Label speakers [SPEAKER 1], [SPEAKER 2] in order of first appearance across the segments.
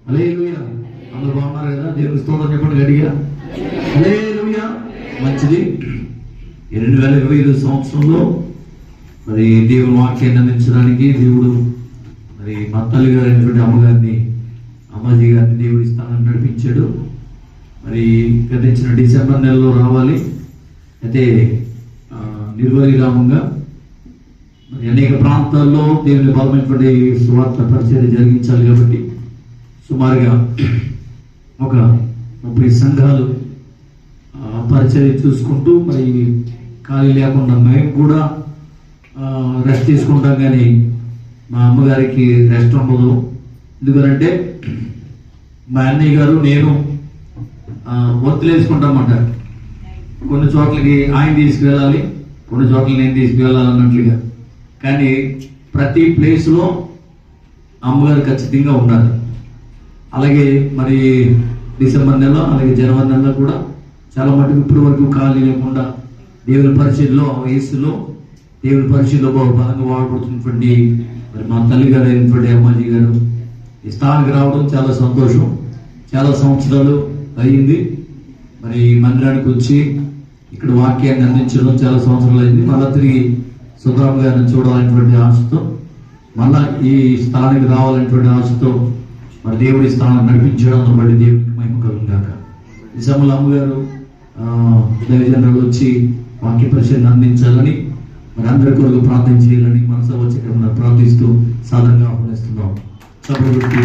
[SPEAKER 1] హల్లెలూయా. అందరూ బాగున్నారు కదా? దేవుని స్తోత్రం చెప్పండి గట్టిగా. హల్లెలూయా. మంచిది. 2025 సంవత్సరంలో మరి దేవుని వాక్యాన్ని అందించడానికి దేవుడు మరి మా తల్లి గారు అయినటువంటి అమ్మాజీ గారిని దేవుడు స్థానాన్ని నడిపించాడు. మరి గతించిన డిసెంబర్ నెలలో రావాలి. అయితే నిర్వహిరామంగా మరి అనేక ప్రాంతాల్లో దేవుని బలమైనటువంటి సువార్త పరిచర్య జరిగించాలి కాబట్టి సుమారుగా ఒక 30 సంఘాలు పరిచర్య చూసుకుంటూ మరి ఖాళీ లేకుండా మేము కూడా రెస్ట్ తీసుకుంటాం, కానీ మా అమ్మగారికి రెస్ట్ ఉండదు. ఎందుకంటే మా అన్నయ్య గారు నేను ఒత్తులు వేసుకుంటామంట. కొన్ని చోట్లకి ఆయన తీసుకువెళ్ళాలి, కొన్ని చోట్ల నేను తీసుకువెళ్ళాలన్నట్లుగా. కానీ ప్రతి ప్లేస్లో అమ్మగారు ఖచ్చితంగా ఉండాలి. అలాగే మరి డిసెంబర్ నెల అలాగే జనవరి నెలలో కూడా చాలా మటుకు ఇప్పటి వరకు ఖాళీ లేకుండా దేవుని పరిచయంలో వయస్సులో దేవుని పరిచయంలో బలంగా వాడబడుతున్నటువంటి మరి మా తల్లి గారు అయినటువంటి అమ్మాజీ గారు ఈ స్థానానికి రావడం చాలా సంతోషం. చాలా సంవత్సరాలు అయింది. మరి మందిరానికి వచ్చి ఇక్కడ వాక్యాన్ని అందించడం చాలా సంవత్సరాలు అయింది. మళ్ళా తిరిగి సుధారాం గారిని చూడాలనేటువంటి ఆశతో, మళ్ళా ఈ స్థానానికి రావాలనేటువంటి ఆశతో మరి దేవుడి స్థానాన్ని నడిపించడం బట్టి దేవుడికి మహిమ కలుగుగాక. ఈ సమయంలో అమ్మగారు దైవజనులు వచ్చి వాక్య పరిచయాన్ని అందించాలని మరి అందరి కొరకు ప్రార్థన చేయాలని మనసు వచ్చి ప్రార్థిస్తూ సాధనగా ఆహ్వానిస్తున్నాం. సభ్యుడికి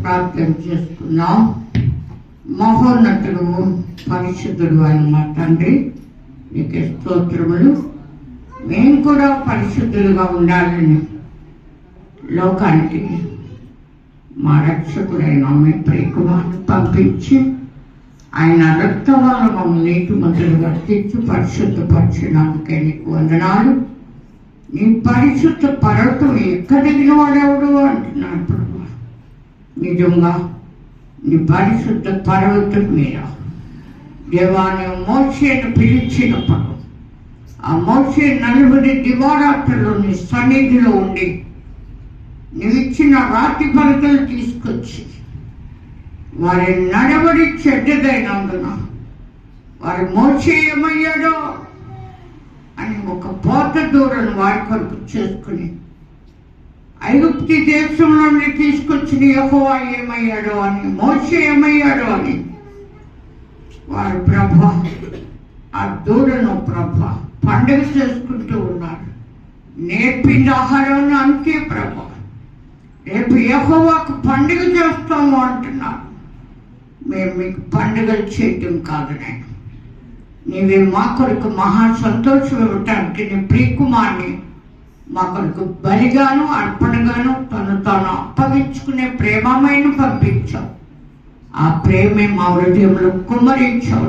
[SPEAKER 2] ప్రార్థన చేసుకున్నాం. మహోన్నతుడు పరిశుద్ధుడు అయిన మా తండ్రి, నీకు స్తోత్రములు. మేము కూడా పరిశుద్ధులుగా ఉండాలని లోకానికి మా రక్షకుడైన మీ ప్రియకుమారుని పంపించి ఆయన రక్తం వల్ల మమ్మల్ని నీతిమంతులుగా తీర్చి పరిశుద్ధపరిచినందుకే నీకు వందనాలు. నీ పరిశుద్ధ పర్వతం ఎక్కడిగిన వాడెవడు అంటున్నాడు ప్రభు. నిజంగా నీ పరిశుద్ధ పర్వతం మీద దేవాన్ని మోషేను పిలిచినప్పుడు ఆ మోషే 40 దివారాత్రులు నీ సన్నిధిలో ఉండి నీవిచ్చిన రాతి పలకలు తీసుకొచ్చి వారి నడవడి చెడ్డదైనందున వారి మోషే ఏమయ్యాడో అని ఒక పోత దూరను వారి కొరకు చేసుకుని ఐగుప్తి దేశం నుండి తీసుకొచ్చిన యెహోవా ఏమయ్యాడో అని, మోషే ఏమయ్యాడో అని వారు ప్రభా ఆ దూడను ప్రభా పండుగ చేసుకుంటూ ఉన్నారు. నేర్పింది ఆహారాన్ని అంతే ప్రభా. రేపు యెహోవాకు పండుగ చేస్తాము అంటున్నారు. మేము మీకు పండుగలు చేయటం కాదు నేను, నీవే మా కొరకు మహా సంతోషం ఇవ్వటానికి నీ ప్రియకుమార్ని మా కొరకు బలిగాను అర్పణగాను తాను అప్పగించుకునే ప్రేమమైన పంపించావు. ఆ ప్రేమే మా హృదయంలో కుమ్మరించావు.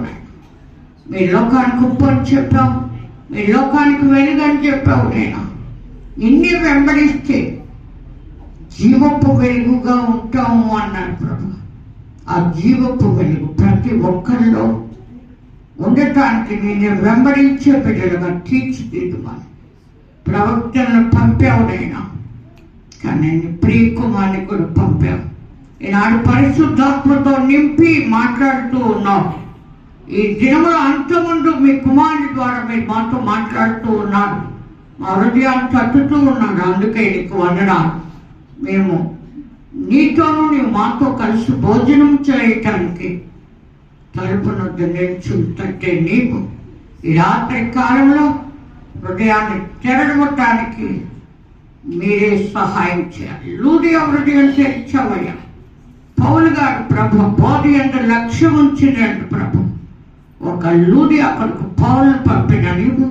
[SPEAKER 2] మీ లోకానికి ఉప్పు అని చెప్పావు, మీ లోకానికి వెలుగని చెప్పావు. నేను నిన్నే వెంబడిస్తే జీవపు వెలుగుగా ఉంటాము అన్నాడు ప్రభు. ఆ జీవపు వెలుగు ప్రతి ఒక్కరిలో ఉండటానికి నేను వెంబడించే బిడ్డలుగా తీర్చిదిద్దుమని ప్రవక్తలను పంపావునైనా, కానీ ప్రియకుమార్ని కూడా పంపావు. ఈనాడు పరిశుద్ధాత్మతో నింపి మాట్లాడుతూ ఉన్నావు. ఈ దినముల అంతముందు మీ కుమారుని ద్వారా మీరు మాతో మాట్లాడుతూ ఉన్నారు. మా హృదయాన్ని తట్టుతూ ఉన్నాడు. అందుకే నీకు వందనాలు. మేము నీతోనూ నీవు మాతో కలిసి భోజనం చేయటానికి తలుపునొద్ద నిల్చుంటే నీవు ఈ రాత్రి కాలంలో హృదయాన్ని తెరవటానికి మీరే సహాయం చేయాలి. లూదియా హృదయం తెరిచావయ్యా. పౌలు గారు ప్రభు బోధి అంటే లక్ష్యం ఉంచినట్టు ప్రభు ఒక లూదియా కొరకు పౌలు పంపిన నీవు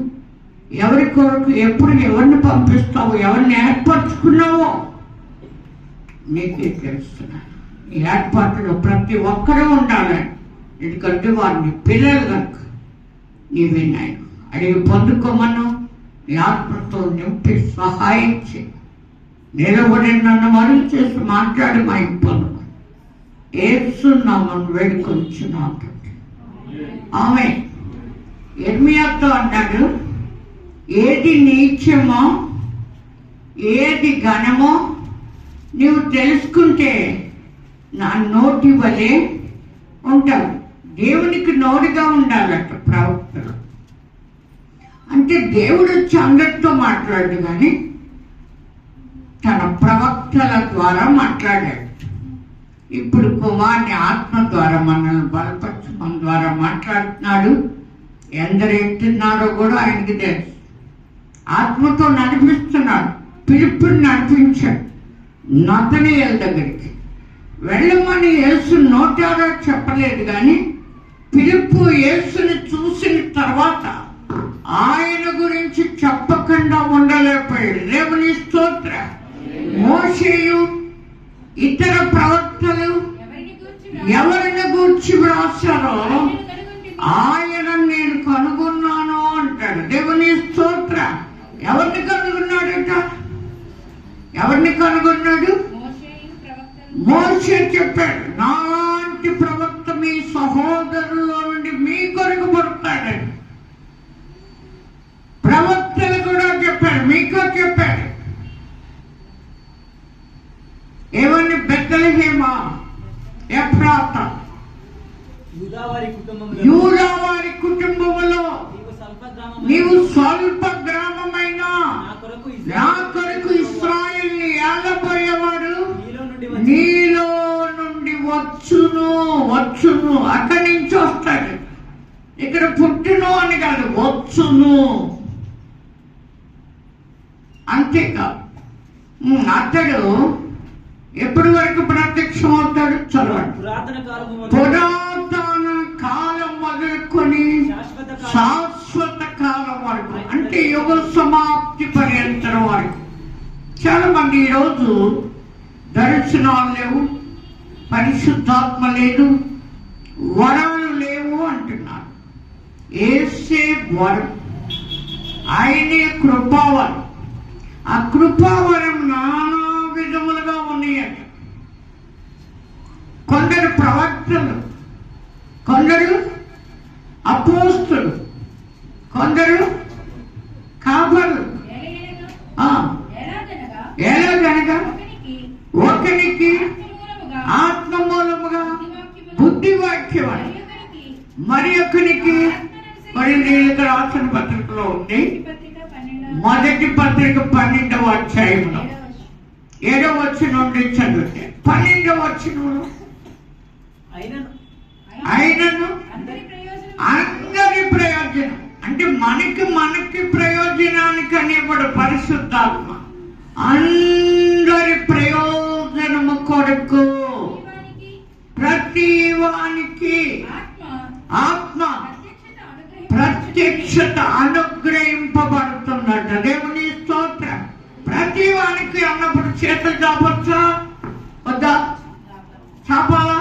[SPEAKER 2] ఎవరి కొరకు ఎప్పుడు ఎవరిని పంపిస్తావో, ఎవరిని ఏర్పరచుకున్నావో నీకే తెలుస్తున్నాను. ఈ ఏర్పాటులో ప్రతి ఒక్కరూ ఉండాలని, ఎందుకంటే వారిని పిల్లలు కనుక నీవే నాయన అడిగి పొందుకోమను. నీ ఆత్మతో నింపి సహాయం చేయి. నిలబడి నన్ను మరుగు చేసి మాట్లాడి మా ఇంపను యేసు నామమున వేడుకొంచున్నాను. ఆమె యిర్మీయాతో అన్నాడు, ఏది నీచమో ఏది ఘనమో నీవు తెలుసుకుంటే నా నోటి వలె ఉంటావు. దేవునికి నోటిగా ఉండాలట ప్రవక్తలు. అంటే దేవుడు వచ్చి అందరితో మాట్లాడు, కానీ తన ప్రవక్తల ద్వారా మాట్లాడాడు. ఇప్పుడు కుమారుని ఆత్మ ద్వారా మనల్ని బలపరచు మన ద్వారా మాట్లాడుతున్నాడు. ఎందరు ఎత్తున్నారో కూడా ఆయనకి తెలుసు. ఆత్మతో నడిపిస్తున్నాడు. పిలుపుని నడిపించాడు నతనీయుల దగ్గరికి వెళ్ళమని. యేసు నోటారా చెప్పలేదు, కానీ పిలుపు యేసుని చూసిన తర్వాత ఆయన గురించి చెప్పకుండా ఉండలేకపోయాడు. దేవుని స్తోత్ర. మోషేయు ఇతర ప్రవక్తలు ఎవరిని గూర్చి వ్రాసారో ఆయన నేను కనుగొన్నాను అంటాడు. దేవుని స్తోత్ర. ఎవరిని కనుగొన్నాడట? ఎవరిని కనుగొన్నాడు? మోషే చెప్పాడు, నాంటి ప్రవక్త మీ సహోదరుల్లో నుండి మీ కొరకు పుడతాడని. ప్రవక్తలు కూడా చెప్పాడు, మీకు చెప్పాడు. ఏమని? బెత్లెహేమ, ఎఫ్రాతా, యూదావారి కుటుంబములో నీవు స్వల్ప గ్రామమైన నా కొరకు ఇశ్రాయేలుని ఏలబోయేవాడు నీలో నుండి వచ్చును. అక్కడి నుంచి వస్తాడు. ఇక్కడ పుట్టును అని కాదు, వచ్చును. అంతేకాదు, అతడు ఎప్పటి వరకు ప్రత్యక్షం అవుతాడు? చదవండి. పురాతన కాలం మొదలుకొని శాశ్వత కాలం వరకు, అంటే యుగ సమాప్తి పర్యంతరం వరకు. చాలా మంది ఈరోజు దర్శనాలు లేవు, పరిశుద్ధాత్మ లేదు, వరాలు లేవు అంటున్నారు. యేసే వరం, ఆయనే కృపావరం. ఆ కృపావరం నానా విధములుగా ఉన్నాయట. కొందరు ప్రవక్తలు, కొందరు అపోస్తులు, కొందరు కాపరులు. ఎలాగనగా ఒకనికి ఆత్మ మూలముగా బుద్ధి వాక్యం, మరి ఒకనికి కొరింథీయులకు రాసిన పత్రికలో ఉంది. మొదటి పత్రిక 12వ అధ్యాయంలో 7వ వచనం నుండి చదివితే 12వ వచనంలో ఆయనను అందరి ప్రయోజనం, అంటే మనకి ప్రయోజనానికని కూడా పరిశుద్ధాత్మ అందరి ప్రయోజనము కొరకు ప్రతి వానికి ఆత్మ ప్రత్యక్షత అనుగ్రహింపబడుతున్నట్టు. దేవుని స్తోత్రం. ప్రతి వానికి అన్నప్పుడు చేతులు చాపొచ్చా వద్దా? చాపాలా?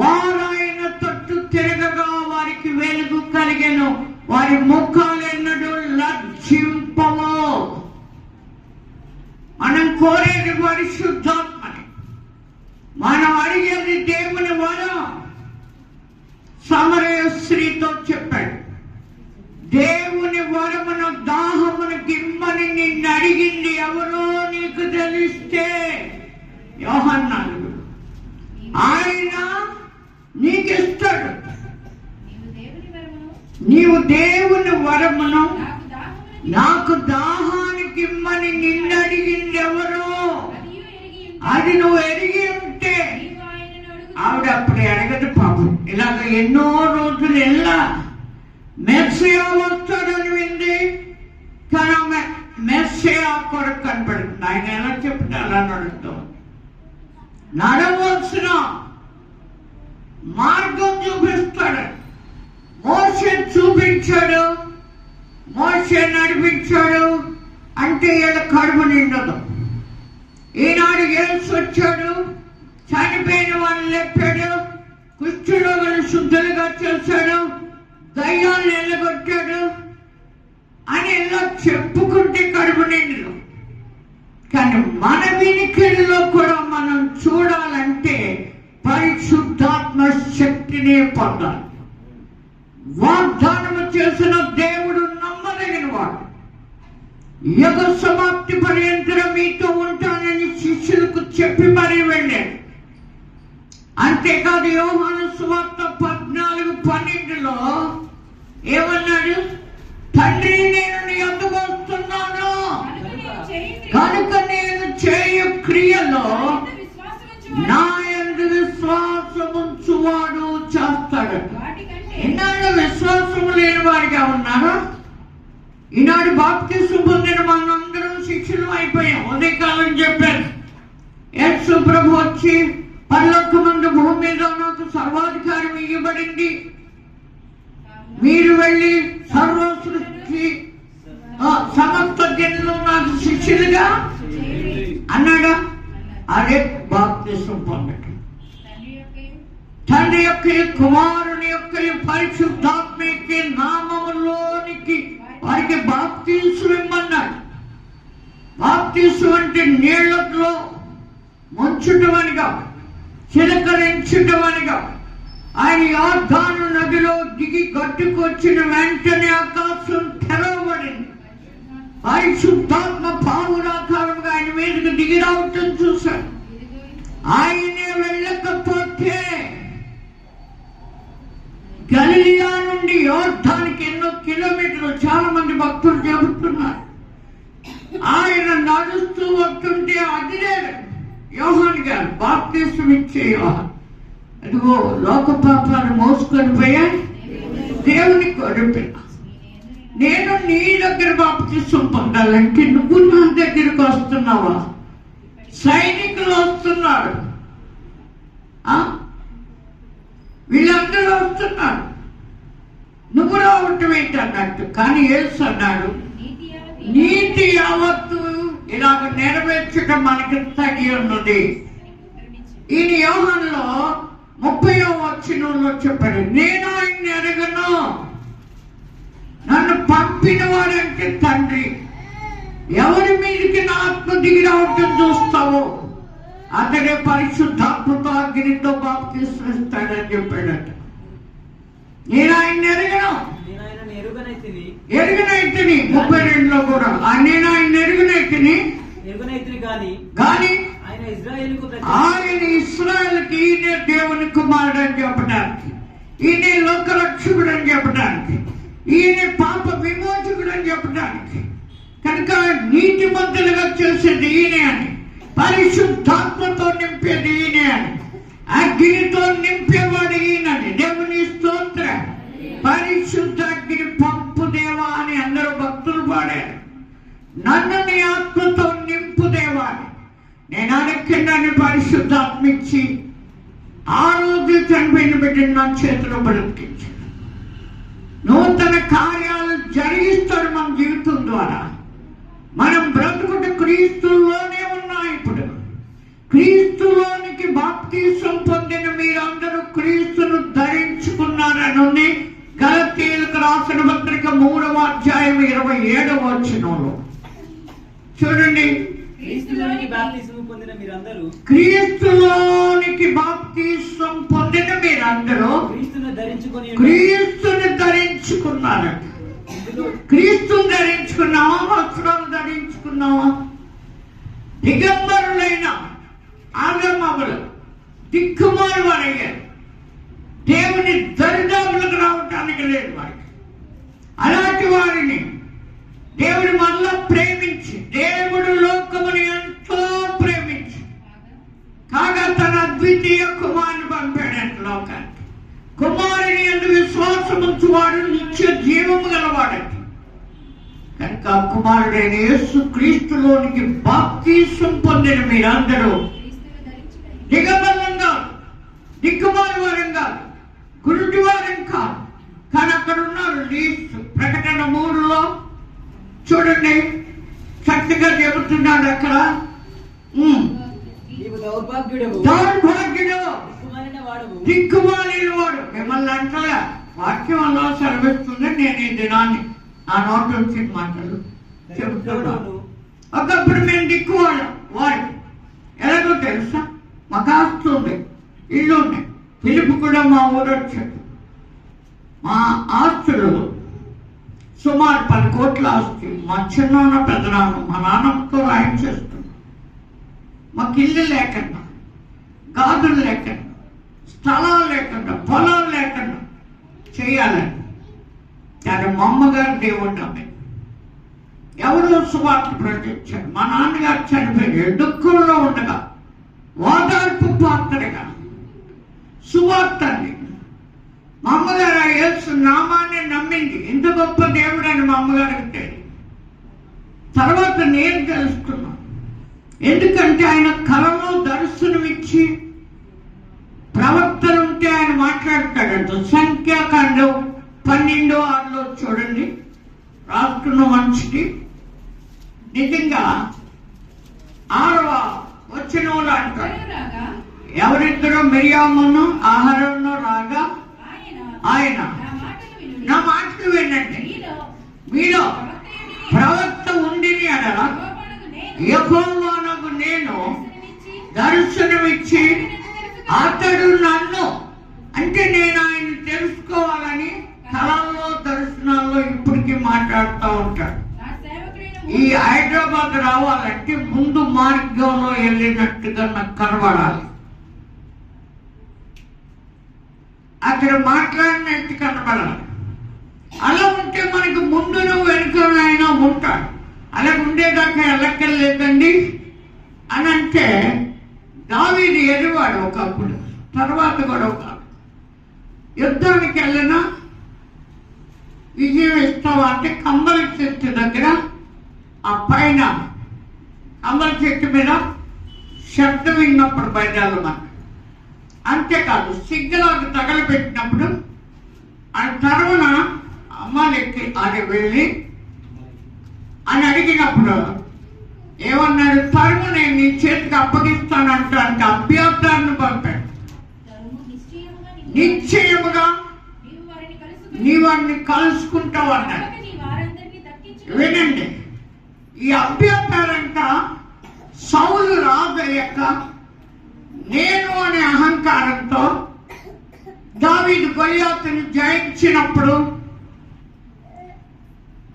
[SPEAKER 2] వారైన తట్టు తిరగగా వారికి వెలుగు కలిగెను, వారి ముఖాలెన్నడూ లజ్జింపవు. మనం కోరేది పరిశుద్ధాత్మని, మనం అడిగేది దేవుని వరం. సమరయ స్త్రీతో చెప్పాడు, దేవుని వరమును దాహమును గిమ్మని నిన్ను అడిగింది ఎవరో నీకు తెలిస్తే, యోహన్నాను, ఆయన నీకిస్తాడు. నీవు దేవుని వరమును నాకు దాహానికి ఇమ్మని నిన్ను అడిగింది ఎవరో, అది నువ్వు ఎరిగి ఉంటే. ఆవిడ అప్పుడు అడగదు పాపం. ఇలాగ ఎన్నో రోజులు ఎలా మెస్సియా వస్తాడని వింది, కానీ ఆమె మెస్సియా కొరకు కనపడుతుంది. ఆయన ఎలా చెప్తే అలా నడుస్తాం. నడవలసిన మార్గం చూపిస్తాడు. మోషే చూపించాడు, మోషే నడిపించాడు. అంటే వీళ్ళ కడుపు నిండదు. ఈనాడు యేసు వచ్చాడు, చనిపోయిన వాళ్ళని లేపాడు, కుష్ఠరోగులను శుద్ధులుగా చేశాడు, దయ్యాలను ఎల్లగొట్టాడు, ఆయననే పొందాలి. వాగ్దానము చేసిన దేవుడు నమ్మదగిన వాడు. యుగ సమాప్తి పర్యంతరం మీతో ఉంటానని శిష్యులకు చెప్పి మరీ వెళ్ళాడు. అంతేకాదు యోహాను సువార్త 14:12 ఏమన్నాడు? తండ్రి, నేను నీ యొద్దకు వస్తున్నాను కనుక నేను చేయు క్రియలో నా యందు విశ్వాసముంచువాడు చేస్తాడు. ఈనాడు విశ్వాసము లేని వారిగా ఉన్నారా? ఈనాడు బాప్తిస్మం పొందిన మనందరం శిష్యులు అయిపోయాం. ఉదయకాలం చెప్పారు, యేసు ప్రభు వచ్చి పరలోకమందు భూమి మీద నాకు సర్వాధికారం ఇవ్వబడింది, మీరు వెళ్ళి సర్వసృష్టి సమస్త జనులు నాకు శిష్యులుగా అన్నాడా? అదే బాప్తిస్మం పొందటం. తండ్రి యొక్క కుమారుని యొక్క పరిశుద్ధాత్మ యొక్క నామములోనికి వారికి బాప్తిస్మం ఇమ్మన్నాడు. బాప్తిస్మం అంటే నీళ్లలో ముంచుటమనిగా, చిలకరించుటమనిగా. ఆయన యోర్దాను నదిలో దిగి గట్టుకొచ్చిన వెంటనే ఆకాశం తెరవబడింది. పరిశుద్ధాత్మ పావురాకారంగా ఆయన మీదకి దిగి రావటం చూశాడు. ఆయనే వెళ్ళకపోతే గలిలియా నుండి యోర్దానికి ఎన్నో కిలోమీటర్లు, చాలా మంది భక్తులు చెబుతున్నారు. ఆయన నడుస్తూ వస్తుంటే అదిలేడు యోహాను గారు, బాప్తిస్మం ఇచ్చే యోహాను. అదిగో లోక పాపాలు మోసుకొని పోయా దేవుని కొడుపిన. నేను నీ దగ్గర బాప్తిస్మం పొందాలంటే నువ్వు నా దగ్గరకు వస్తున్నావా? సైనికులు వస్తున్నారు, వీళ్ళందరూ వస్తున్నారు, నువ్వు రావటం ఏంటన్నట్టు. కానీ యేసు అన్నాడు, నీతి యావత్తు ఇలాగ నెరవేర్చడం మనకి తగి ఉన్నది. ఈయన యోహానులో 30వ వచనంలో చెప్పాడు, నేను ఆయన్ని ఎరగను, నన్ను పంపిన వాడంటే తండ్రి. ఎవరి మీదకి నా ఆత్మ దిగి రావటం చూస్తావో అతడే పరిశుద్ధాత్మతో అగ్నితో బాప్తిస్మం ఇస్తాడని చెప్పాడట. నేను ఆయన్ని ఎరగను, ఎరుగనైతిని 32లో కూడా నేను ఆయన ఎరుగనైతిని కానీ ఆయన ఇశ్రాయేలుకి ఈయనే దేవుని కుమారుడు అని చెప్పడానికి, ఈయనే లోకరక్షకుడు అని చెప్పడానికి, ఈయన పాప విమోచకుడు అని చెప్పడానికి. కనుక నీతిమంతులుగా చేసేది ఈయనే అని, పరిశుద్ధాత్మతో నింపేది ఈయనే అని, అగ్నితో నింపేవాడు ఈయనని. దేవుని స్తోత్రం. పరిశుద్ధ అగ్ని పంపు దేవా అని అందరూ భక్తులు పాడారు. నన్ను నీ ఆత్మతో నింపు దేవా అని. నేను అడగకుండానే పరిశుద్ధాత్మ ఇచ్చి ఆ రోజు చనిపోయిన బిడ్డను నా చేతిలో బ్రతికించి నూతన కార్యాలు జరిగిస్తాడు మన జీవితం ద్వారా. మనం బ్రతుకుట క్రీస్తులోనే ఉన్నాం. ఇప్పుడు క్రీస్తులోనికి బాప్తిస్మం పొందిన మీరందరూ క్రీస్తును ధరించుకున్నారని గలతీయులకు రాసిన పత్రిక 3వ అధ్యాయం 27వ వచనంలో చూడండి.
[SPEAKER 3] క్రీస్తులోనికి బాప్తిస్మం పొందిన మీరందరూ క్రీస్తును
[SPEAKER 2] ధరించుకున్నారట. క్రీస్తును ధరించుకున్నావా? వస్త్రాలు ధరించుకున్నావా? దిగంబరులైన ఆగమములు దిక్కుమారు వారయ్యారు. దేవుని దరిదాపులకు రావటానికి లేదు వారికి. అలాంటి వారిని దేవుడు మళ్ళా ప్రేమించి, దేవుడు లోకముని ఎంతో ప్రేమించి కాగా తన అద్వితీయ కుమారుని పంపాడంట లోకానికి. కుమారుని యందు విశ్వాసముంచువాడు నిత్య జీవము గలవాడంట. కనుక కుమారుడైన యేసు క్రీస్తులోనికి బాప్తిస్మం పొందిన మీరందరూ దిగబలంగా, దిక్కుమాలి వారంగా, గురుటి వారం కాదు. కానీ అక్కడ ఉన్నారు లీస్ట్. ప్రకటన 3లో చూడండి, చక్కగా చెబుతున్నాడు అక్కడ. దౌర్భాగ్యుడు, దిక్కుమాలిన వాడు. మిమ్మల్ని అంటారా? వాక్యం అలా సెలవిస్తుంది. నేను ఈ దినాన్ని ఆ నోట్ వచ్చిన మాటలు చెబుతున్నాను. ఒకప్పుడు మేము దిక్కువాళ్ళం. వాడు ఎలాగో తెలుసా? మాకు ఆస్తి ఉంది, ఇల్లు ఉన్నాయి, పిలుపు కూడా మా ఊరు వచ్చాడు. మా ఆస్తులు సుమారు 10 కోట్ల ఆస్తి. మా చిన్నాన్న పెద్దనాన్న మా నాన్నతో రాయించేస్తున్నాం. మాకు ఇల్లు లేకుండా, గాదులు లేకుండా, స్థలాలు లేకుండా, పొలాలు లేకుండా చేయాలని. కానీ మా అమ్మగారు దేవుడు ఆమె ఎవరో సువార్త ప్రకటించారు. మా నాన్నగారు చనిపోయారు. దుఃఖంలో ఉండగా ఓదార్పు పాత్రగా సువార్తని మా అమ్మగారు ఆ యేసు నామాన్ని నమ్మింది. ఇంత గొప్ప దేవుడు అని మా అమ్మగారికి తెలియదు. తర్వాత నేను తెలుసుకున్నాను. ఎందుకంటే ఆయన కలలో దర్శనమిచ్చి ప్రవక్తలు ఉంటే ఆయన మాట్లాడతాడంట. సంఖ్యాకాండం 12:6 చూడండి, రాసుకున్న మనిషికి నిజంగా 6వ వచనంలో అంటాడు, ఎవరిద్దరూ మిరియామును ఆహారంలో రాగా ఆయన నా మాటలు వినండి, మీలో ప్రవక్త ఉండిని అనగా యెహోవానగు నేను దర్శనమిచ్చి అతడు నన్ను, అంటే నేను ఆయన తెలుసుకోవాలని కళల్లో దర్శనాల్లో ఇప్పటికీ మాట్లాడుతూ ఉంటాడు. ఈ హైదరాబాద్ రావాలంటే ముందు మార్గంలో వెళ్ళినట్టుగా నాకు కనబడాలి. అక్కడ మాట్లాడినట్టు కనబడాలి. అలా ఉంటే మనకు ముందును వెనుకను ఆయన ఉంటాడు. అలా ఉండేదాకా వెళ్ళక్కర్లేదండి అని అంటే దావీదు ఎదివాడు ఒకప్పుడు. తర్వాత కూడా ఒక యుద్ధానికి వెళ్ళినా విజయం ఇస్తావా అంటే కంబలి చెట్టు దగ్గర ఆ పైన కంబలి చెట్టు మీద శబ్దం విన్నప్పుడు బయలుదేరమని. అంతేకాదు సిగ్గులకు తగలబెట్టినప్పుడు ఆ తరువున అమ్మాలెక్కి అది వెళ్ళి అని అడిగినప్పుడు ఏమన్నాడు, తరువు నేను నీ చేతికి అప్పగిస్తానంటే అభ్యర్థాన్ని పంపాడు. నిశ్చయముగా నీ వారిని కలుసుకుంటావు అన్నాడు. వినండి, ఈ అభ్యర్థాలంట సౌలు రాజు యొక్క నేను అనే అహంకారంతో దావీదు గొలియాతుని జయించినప్పుడు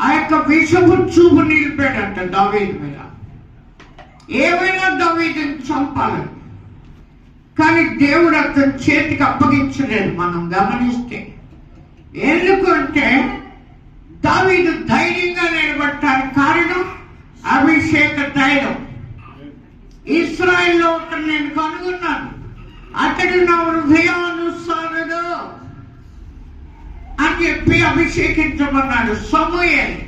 [SPEAKER 2] ఆ యొక్క విషపు చూపు నిలిపాడంట దావీదు మీద. ఏమైనా దావీదుని చంపాలని, కానీ దేవుడు అతని చేతికి అప్పగించలేదు. మనం గమనిస్తే ఎందుకంటే దావీదు ధైర్యంగా నిలబడటానికి కారణం అభిషేక ధైర్యం. ఇశ్రాయేల్లో ఒకరు నేను కనుగొన్నాను, అతడు నా హృదయానుసారుడు అని చెప్పి అభిషేకించమన్నాడు. సమూయేలు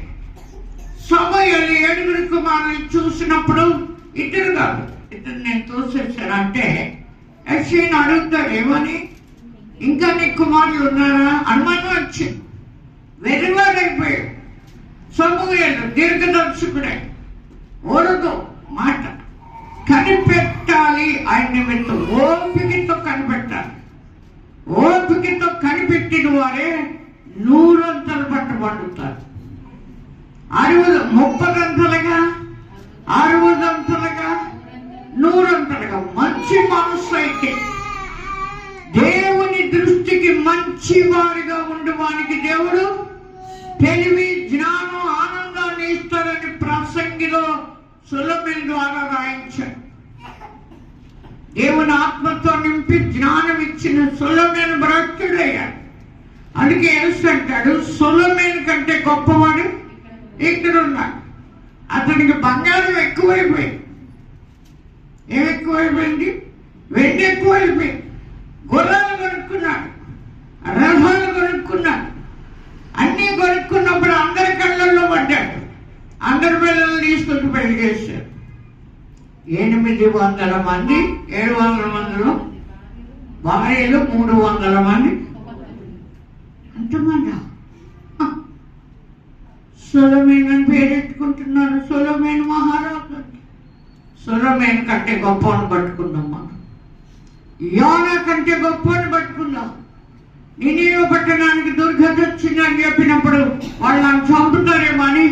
[SPEAKER 2] 7 కుమారులు చూసినప్పుడు ఇద్దరు కాదు, ఇద్దరు నేను తోసేసానంటే యెషయాను అడుగుతాడు, ఏమని ఇంకా నీ కుమారులు ఉన్నారా? అనుమానం వచ్చింది. వెర్రివాడైపోయాడు. సమూయేలు దీర్ఘదర్శకుడే, ఓరదు మాట కనిపెట్టాలి. ఆయన నిమిత్తం ఓపికతో కనిపెట్టాలి. ఓపికతో కనిపెట్టిన వారే 100 అంతలు పట్టబడుతారు. 30 అంతలుగా, 60 అంతలుగా, 100 అంతలుగా. మంచి మనసు అయితే దేవుని దృష్టికి మంచి వారిగా ఉండడానికి దేవుడు తెలివి, జ్ఞానం, ఆనందాన్ని ఇస్తారని ప్రసంగిలో సొలొమోను ద్వారా రాయించాడు. దేవుని ఆత్మతో నింపి జ్ఞానం ఇచ్చిన సొలొమోను భ్రష్టుడయ్యాడు. అందుకే యేసు అంటాడు, సొలొమోను కంటే గొప్పవాడు ఇక్కడ ఉన్నాడు. అతనికి బంగారం ఎక్కువైపోయింది. ఏం ఎక్కువైపోయింది? వెండి ఎక్కువైపోయింది. గుర్రాలు కొనుక్కున్నాడు, రథాలు కొనుక్కున్నాడు. అన్నీ కొనుక్కున్నప్పుడు అందరి కళ్ళల్లో పడ్డాడు. అందరి పిల్లలు తీసుకొచ్చి పెళ్లి చేశారు. 800 మంది, 700 మందిలో భార్యలు 300 మంది. అంతమంది సొలొమోను అని పేరెట్టుకుంటున్నారు. సొలొమోను మహారాజు. సొలొమోను కంటే గొప్పని పట్టుకున్నాం మనం. యోనా కంటే గొప్పని పట్టుకున్నాం. నినివే పట్టణానికి దుర్గతి వచ్చిందని చెప్పినప్పుడు వాళ్ళు నన్ను చంపుతారేమో అని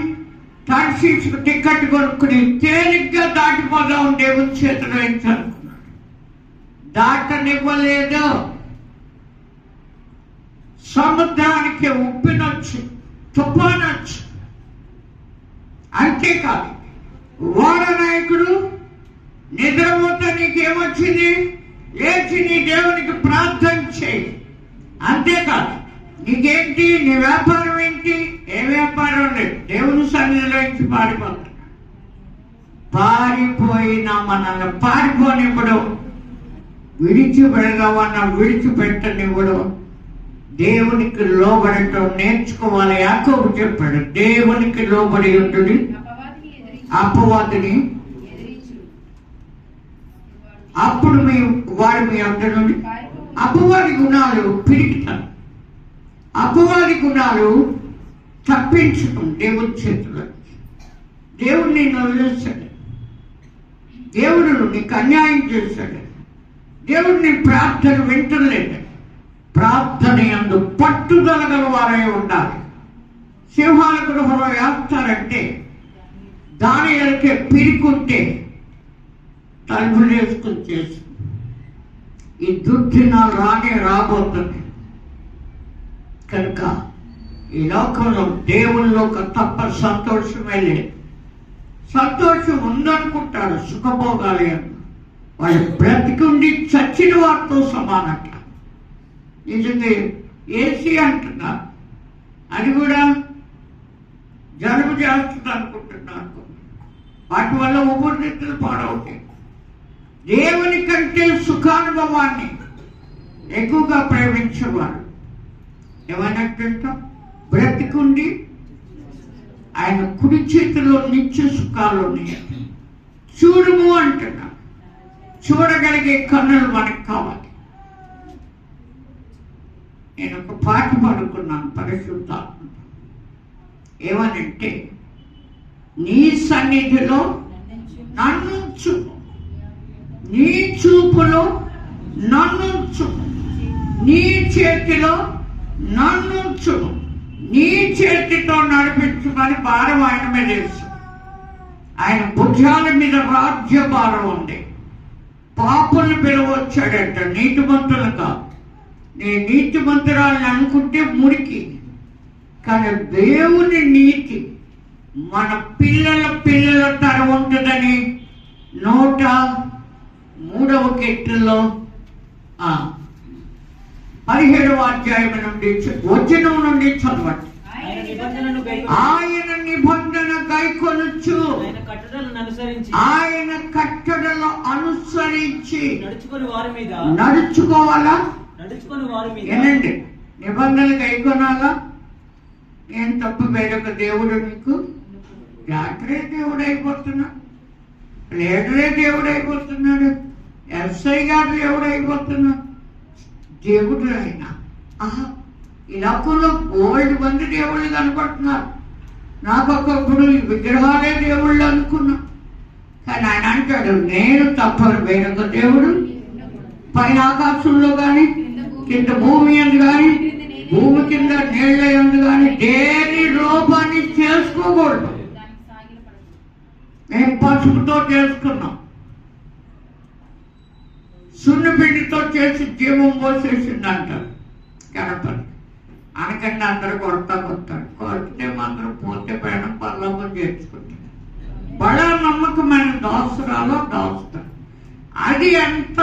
[SPEAKER 2] టార్షీషుకు టికెట్ కొనుక్కుని తేలిగ్గా దాటిపోదాం దేవుని చేతిలో ఇచ్చానుకున్నాడు. దాటనివ్వలేదు. సముద్రానికి ఉప్పినొచ్చు, తుఫానొచ్చు. అంతేకాదు ఓడ నాయకుడు నిద్రపోతే నీకేమొచ్చింది? లేచి నీ దేవునికి ప్రార్థన చేయి. అంతేకాదు నీకేంటి? నీ వ్యాపారం ఏంటి? ఏ వ్యాపారం లేదు. దేవుని సన్నిధిలోంచి పారిపోతాడు. పారిపోయినా మనల్ని పారిపోనివ్వడు, విడిచిపెడదామన్నా విడిచిపెట్టనివ్వడు. దేవునికి లోబడటం నేర్చుకోవాలి. యాకోబు చెప్పాడు, దేవునికి లోబడి ఉంటుంది, అపవాదిని అప్పుడు వాడు మీ అంత నుండి. అపవాది గుణాలు పిరికితారు, అపవాది గుణాలు తప్పించడం దేవుని చేతుల్లో. దేవుడు నేను వదిలేశాడు, దేవుడు నీకు అన్యాయం చేశాడు, దేవుడు నీ ప్రార్థన వింటలేదు. ప్రార్థన యందు పట్టుదల గల వారై ఉండాలి. సింహాల గృహంలో వేస్తారంటే దాని ఎరికే పిరికుంటే తలుపులు వేసుకుని చేసు. ఈ దుర్దిన రాబోతుంది కనుక ఈ లోకంలో దేవుల్లో తప్ప సంతోషమే లేదు. సంతోషం ఉందనుకుంటాడు, సుఖభోగాలి అని. వాళ్ళు బ్రతికుండి చచ్చిన వారితో సమానట. నిజంగా ఏసీ అంటున్నారు, అది కూడా జలుబు చేస్తుంది అనుకుంటున్నారు. వాటి వల్ల ఊపిరితిత్తులు పాడవుతాయి. దేవుని కంటే సుఖానుభవాన్ని ఎక్కువగా ప్రేమించేవారు ఏమన్నట్టుంటాం? బ్రతికుండి ఆయన కుడి చేతిలో నిత్య సుఖాలు ఉన్నాయి. చూడుము అంటున్నా. చూడగలిగే కన్నులు మనకు కావాలి. నేను ఒక పాట పాడుకున్నాను పరిశుద్ధాత్మ. ఏమనంటే, నీ సన్నిధిలో నన్ను చూపు, నీ చూపులో నన్ను చూపు, నీ చేతిలో నన్ను చూపు, నీ చేతితో నడిపించమని భారం ఆయన మీద వేసు. ఆయన భుజాల మీద రాజ్య భారం ఉంది. పాపుల్ని పిలవచ్చాడంట, నీతిమంతులు కాదు. నేను నీతిమంతురాలని అనుకుంటే మురికి, కానీ దేవుని నీతి మన పిల్లల తర ఉంటుందని 103వ కీర్తనలో 17వ అధ్యాయం నుండి వచనం నుండి చదవండి. ఆయన నిబంధన గైకొనొచ్చు, ఆయన కట్టడలు అనుసరించి నడుచుకోవాలా? ఏనండి, నిబంధనలు గైకొనాలా? నేను తప్ప వేరొక దేవుడు నీకు? డాక్టరే దేవుడు అయిపోతున్నా, లీడరే దేవుడు అయిపోతున్నాడు, ఎస్ఐ గారు దేవుడు అయిపోతున్నా. దేవుడు అయినా ఈ లోకంలో ఓల్డ్ మంది దేవుళ్ళు కనపడుతున్నారు. నాకు ఒకప్పుడు విగ్రహాలే దేవుళ్ళు అనుకున్నా. కానీ ఆయన అంటాడు, నేను తప్ప వేరొక దేవుడు పైన ఆకాశంలో కానీ కింద భూమి అందు కానీ భూమి కింద నీళ్ళ అందు కానీ దేని రూపాన్ని చేసుకోకూడదు. మేము పసుపుతో చేసుకున్నాం, సున్నిపిండితో చేసి జీవం పోసేసింది అంటారు గణపతి. అనకండి అందరూ కొడతారు, కొడితే మాత్రం పోతే పైన పర్లోకం చేర్చుకుంటారు. బడా నమ్మకమైన దాసురాలో దాస్తారు. అది ఎంత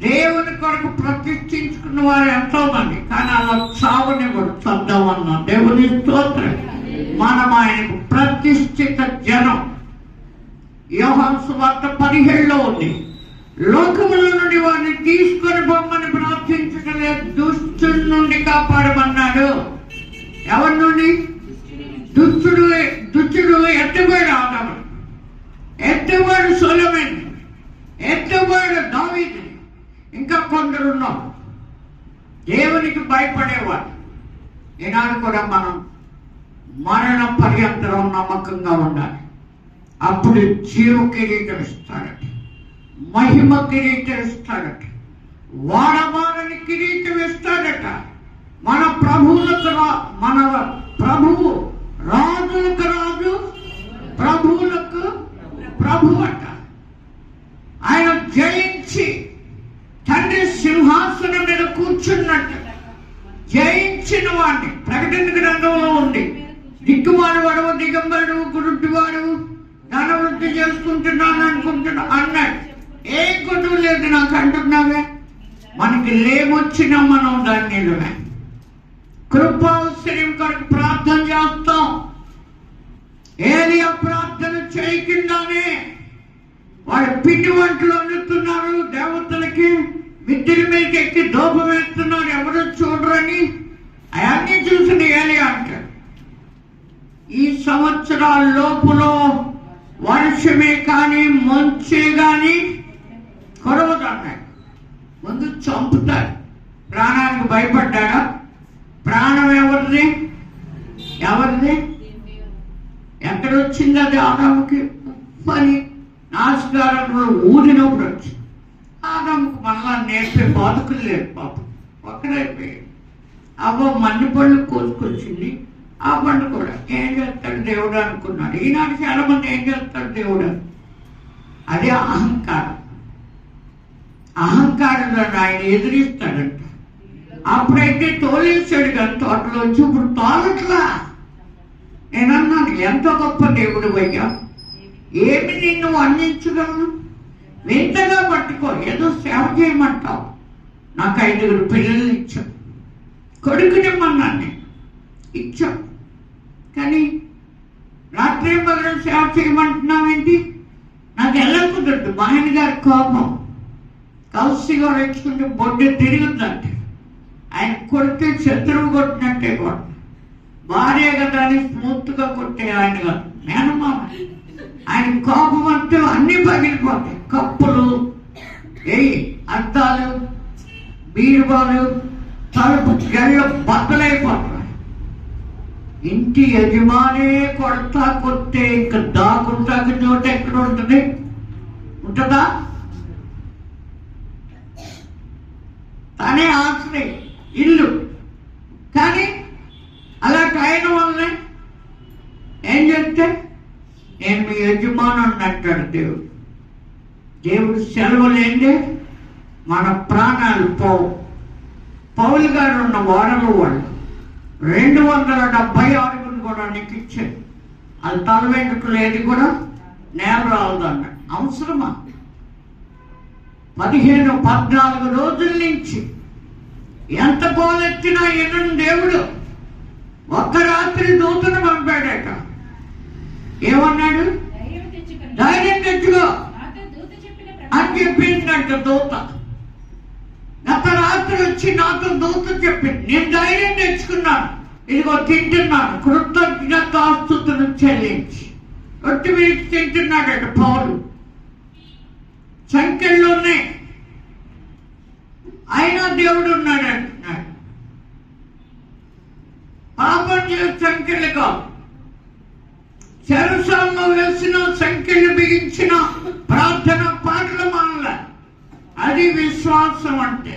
[SPEAKER 2] దేవుని కొరకు ప్రతిష్ఠించుకున్న వారు ఎంతో మంది, కానీ అలా చావుని కూడా చద్దామన్నా. దేవుని స్తోత్రం. మనం ఆయనకు ప్రతిష్ఠిత జనం. యోహాను సువార్త 17లో ఉంది, లోకముల నుండి వారిని తీసుకొని బొమ్మని ప్రార్థించలేదు, దుష్టుడి నుండి కాపాడమన్నాడు. ఎవరి నుండి? దుష్టుడు ఎత్తుబడి ఆదాము, ఎత్తుబడి సొలొమోను, ఎత్తుబడి దావీదు, ఇంకా కొందరు ఉన్నారు దేవునికి భయపడేవాడు. ఈనాడు కూడా మనం మరణ పర్యంతరం నమ్మకంగా ఉండాలి. అప్పుడు జీవ కిరీటం ఇస్తాడట, మహిమ కిరీటం ఇస్తాడట, వాడవాడని కిరీటం ఇస్తాడట. మన ప్రభువులకు మన ప్రభువు రాజులకు రాజు, ప్రభువులకు ప్రభు అట. ఆయన జయించి తండ్రి సింహాసనం మీద కూర్చున్నట్టు జయించి దిక్కుమాడు వాడు, దిగంబరుడు, గురుడ్డివాడు, ధనవృద్ధి చేసుకుంటున్నాను అనుకుంటున్నా అన్నాడు. ఏం కొడుకు లేదు నాకు అంటున్నావే. మనకి లేమొచ్చినా మనం దాన్ని నిజమే కృపావసరం కొరకు ప్రార్థన చేస్తాం. ఏలియా ప్రార్థన చేయకుండానే వాడు పిండి వంటలు వండుతున్నారు, దేవతలకి మిద్దెల మీదకి ఎక్కి దూపం వేస్తున్నారు, ఎవరు చూడరని అవన్నీ చూసిన ఏలియా అంటాడు, ఈ సంవత్సరాల లోపులో వర్షమే కానీ మంచే కానీ కురవదు అన్నాడు. ముందు చంపుతాడు. ప్రాణానికి భయపడ్డాడా? ప్రాణం ఎవరిది? ఎవరిది? ఎక్కడొచ్చింది అది? ఆదాముకి పని నాశకారంలో ఊరినప్పుడు వచ్చింది. ఆదాముకు మళ్ళా నేర్పే బతుకులు లేదు పాపం, ఒక్కడైపోయాడు. అవ్వ మన్ని పళ్ళు కోసుకొచ్చింది, ఆ పండు కూడా ఏం చేస్తాడు దేవుడు అనుకున్నాడు. ఈనాడు చాలా మంది ఏం చేస్తాడు దేవుడు, అదే అహంకారం. అహంకారంలో ఆయన ఎదిరిస్తాడంట. అప్పుడైతే తోలేసాడు కానీ తోటలోంచి, ఇప్పుడు తోలట్లా. నేనన్నాను, ఎంత గొప్ప దేవుడు అయ్యా, ఏమి నిన్ను వర్ణించగలను, వింతగా పట్టుకో, ఏదో సేవ చేయమంటావు. నాకు 5 పిల్లల్ని ఇచ్చావు, కొడుకునిమ్మన్నాను నేను, ఇచ్చావు. కానీ రాత్రి పగలు సేవ చేయమంటున్నావేంటి? నాకు ఎలా కుదరదు. మా ఆయన గారి కోపం, కౌసిగా రెచ్చుకుంటే బొడ్డు తిరుగుతుందంటే, ఆయన కొడితే శత్రువు కొట్టినట్టే కొట్ట. భార్య కదా అని స్మూత్గా కొట్టే ఆయన కాదు, మేనమామ. ఆయన కోపం అంటే అన్ని పగిలిపోతాయి. కప్పులు, అద్దాలు, బీరువాలు, తలుపు గళ్ళు బద్దలైపోతాయి. ఇంటి యజమానే కొడతా కొట్టే ఇంకా దాకుంటాకి చోట ఎక్కడ ఉంటుంది? ఉంటుందా? తనే ఆశ్రయం, ఇల్లు. కానీ అలా కాయన వల్లనే ఏం చెప్తే, నేను మీ యజమానుని అంటాడు దేవుడు. దేవుడు సెలవులేందే మన ప్రాణాలు పోవు. పౌలు గారు ఉన్న వాడలు వాళ్ళు 276 కూడా నీకు ఇచ్చాడు. అది తల వెంట్రుకలు ఏది కూడా నేల రాదు అన్నాడు. అవసరమా? 14 రోజుల నుంచి ఎంత గోలెత్తినా ఎన్నను దేవుడు ఒక్క రాత్రి దూతను పంపాడట. ఏమన్నాడు? ధైర్యం తెచ్చుకో అని చెప్పిందంట దూత. గత రాత్రి వచ్చి నాతో దూత చెప్పింది, నేను ధైర్యం తెచ్చుకున్నాను, ఇదిగో తింటున్నాను, కృతజ్ఞతాస్తుతులు చెల్లించి. రొట్టె విరిచి తింటున్నాడట పౌలు. సంఖ్యల్లోనే అయినా దేవుడు ఉన్నాడు అంటున్నాడు. పాపం చేసే సంఖ్యలు కాదు, చెరసాల్లో వేసిన సంఖ్యలు బిగించిన ప్రార్థన పాటలు మానల. అది విశ్వాసం అంటే.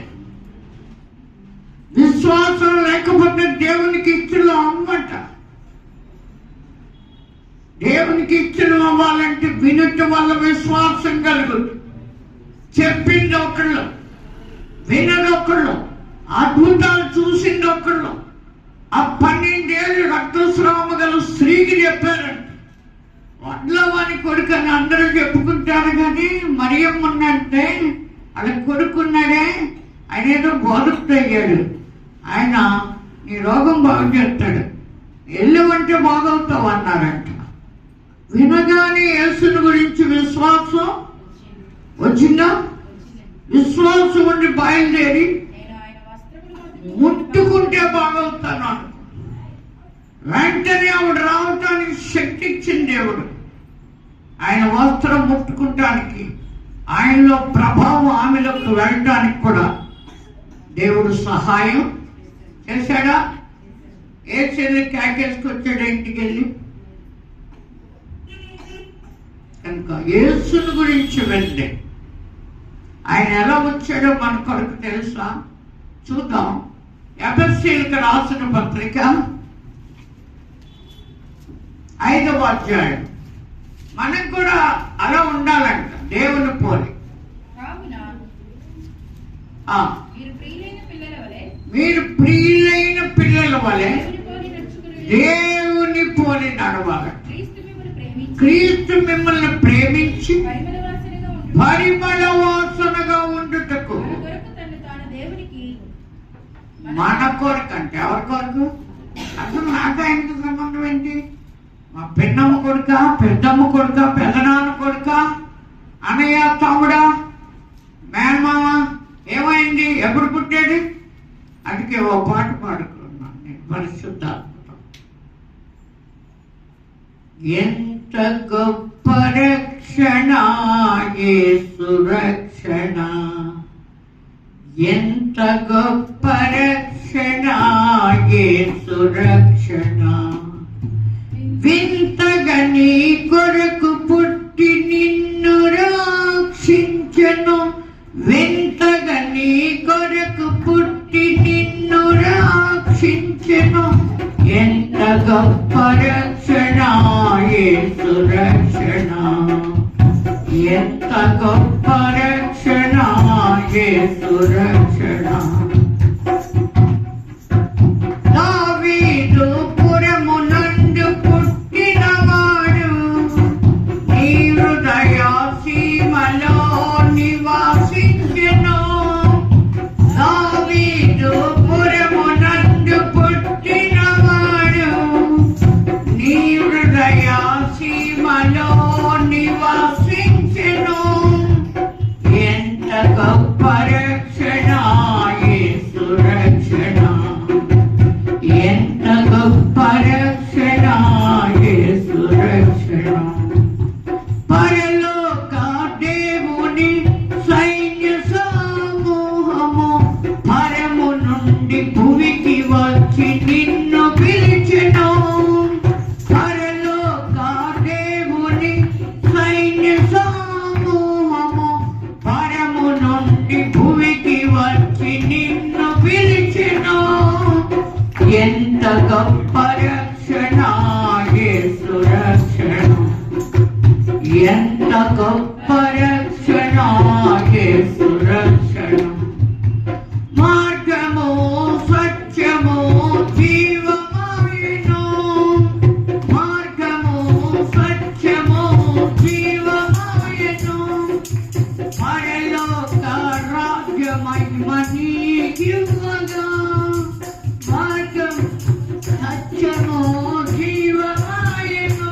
[SPEAKER 2] విశ్వాసం లేకపోతే దేవునికి ఇష్టలు అమ్మట. దేవునికి ఇష్టలు అవ్వాలంటే వినటం వల్ల విశ్వాసం కలుగుతుంది. చెప్పింది ఒకళ్ళు, వినది ఒకళ్ళు, అద్భుతాలు చూసింది ఒకళ్ళు. ఆ 12 ఏళ్ళు రక్తస్రావం గల స్త్రీకి చెప్పారంట. వడ్లవాని కొడుకు అని అందరూ చెప్పుకుంటారు, కానీ మరియమ్మన్నంటే అలా కొడుకున్నాడే, ఆయన ఏదో బోధకుడు అయ్యాడు. ఆయన నీ రోగం బాగు చేస్తాడు, వెళ్ళమంటే బాగవుతావు అన్నారంట. వినగానే యేసుని గురించి విశ్వాసం వచ్చిందా? విశ్వాసం ఉండి బయలుదేరి ముట్టుకుంటే బాగవుతాను అనుకో. వెంటనే ఆవిడ రావటానికి శక్తి ఇచ్చింది దేవుడు. ఆయన వస్త్రం ముట్టుకుంటానికి, ఆయనలో ప్రభావం ఆమెలోకి వెళ్ళటానికి కూడా దేవుడు సహాయం చేశాడా? ఏ చెల్లి కేకేసుకొచ్చాడు ఇంటికి వెళ్ళి. కనుక యేసుని గురించి వెళ్ళే ఆయన ఎలా వచ్చాడో మన కొరకు తెలుసా? చూద్దాం. ఎఫెసీయులకు రాసిన పత్రిక 5వ అధ్యాయం. మనకు కూడా అలా ఉండాలంట, దేవుని పోలి. మీరు ప్రియులైన పిల్లల వలె దేవుని పోలి నడవాలి.
[SPEAKER 4] క్రీస్తు మిమ్మల్ని
[SPEAKER 2] క్రీస్తు
[SPEAKER 4] ప్రేమించి
[SPEAKER 2] మిమ్మల్ని ప్రేమించి
[SPEAKER 4] పరిమళ
[SPEAKER 2] పరిమళ వాసనగా
[SPEAKER 4] వాసనగా ఉండుటకు
[SPEAKER 2] ఉండుటకు
[SPEAKER 4] మన కొరకు తను తాను దేవునికి
[SPEAKER 2] మన కొరకు అంటే ఎవరి కొరకు? అసలు నాకు ఆయనకు సంబంధం ఏంటి? మా పిన్నమ్మ కొడుక, పెద్దమ్మ కొడుక, పెద్దనాన్న కొడుక, అన్నయ్య, తమ్ముడా, మేనమామ, ఏమైంది? ఎప్పుడు పుట్టాడు? అందుకే ఓ పాట పాడుకున్నాను నేను, పరిశుద్ధాత్మతో. ఎంత గొప్ప రక్షణ యేసు రక్షణ, ఎంత గొప్ప రక్షణ యేసు రక్షణ, వింతగా నీ కొరకు పుట్టి నిన్ను రక్షించెను, వింతగా నీ కొరకు పుట్టి నిన్ను రక్షించెను, ఎంత గొప్ప రక్షణ యేసు రక్షణ, ఎంత గొప్ప రక్షణ యేసు రక్షణ. దావీదు పురమునందు పుట్టినవాడు, నీ హృదయ సీమలో నివాసించెను. దావీదు పురమునందు పుట్టినవాడు, నీ హృదయ సీమలో నివాసించెను, ఎంత గొప్ప రక్షణ యేసు రక్షణ, ఎంత గొప్ప రక్షణ యేసు రక్షణ. పరలోక దేవుని సైన్య సమూహము పరము నుండి భూమికి వచ్చి నిన్ను పిలిచెను. పరలోక దేవుని సైన్య సమూహము పరము నుండి భూమికి వచ్చి నిన్ను పిలిచెను, ఎంత గొప్ప రక్షణ యేసు రక్షణ, ఎంత గొప్ప రక్షణ యేసు రక్షణ. మార్గము సత్యము జీవమాయను, మార్గము సత్యము జీవమాయను, పరలోక రాజ్యమహిమని ఇవ్వగా, మార్గం సత్యము జీవమాయను,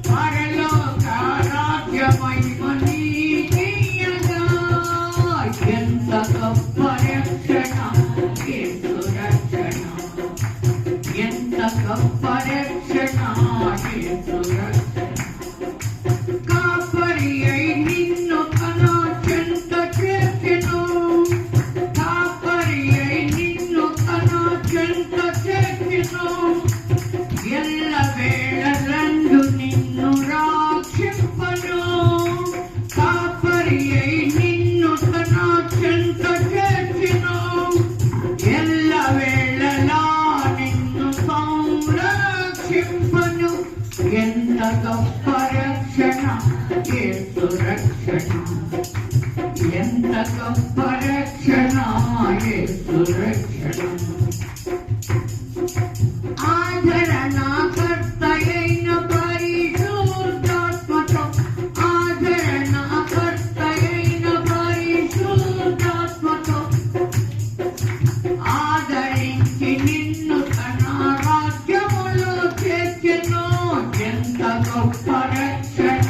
[SPEAKER 2] పరలోక రాజ్యమహిమని ఇయ్యగా, ఎంత గొప్ప రక్షణ యేసు రక్షణ, ఎంత గొప్ప రక్షణ యేసు రక్షణ. కాపరి అయి నిన్ను తన చెంత చేసెను, కాపరి అయి నిన్ను తన చెంత చేసెను, ఎల్ల వేళలందు నిన్ను రక్షింపను, కాపరి అయి నిన్ను తన చెంత చేసెను, ఎల్ల వేళలా నిన్ను సంరక్షింపను, ఎంత గొప్ప రక్షణ యేసు రక్షణ, ఎంత గొప్ప రక్షణ యేసు రక్షణ. ఆదరణకర్తయైన పరిశుద్ధాత్మతో, ఆదరణకర్తయైన పరిశుద్ధాత్మతో ఆదరించి నిన్ను తన రాజ్యములో చేర్చెను, ఎంత గొప్ప రక్షణ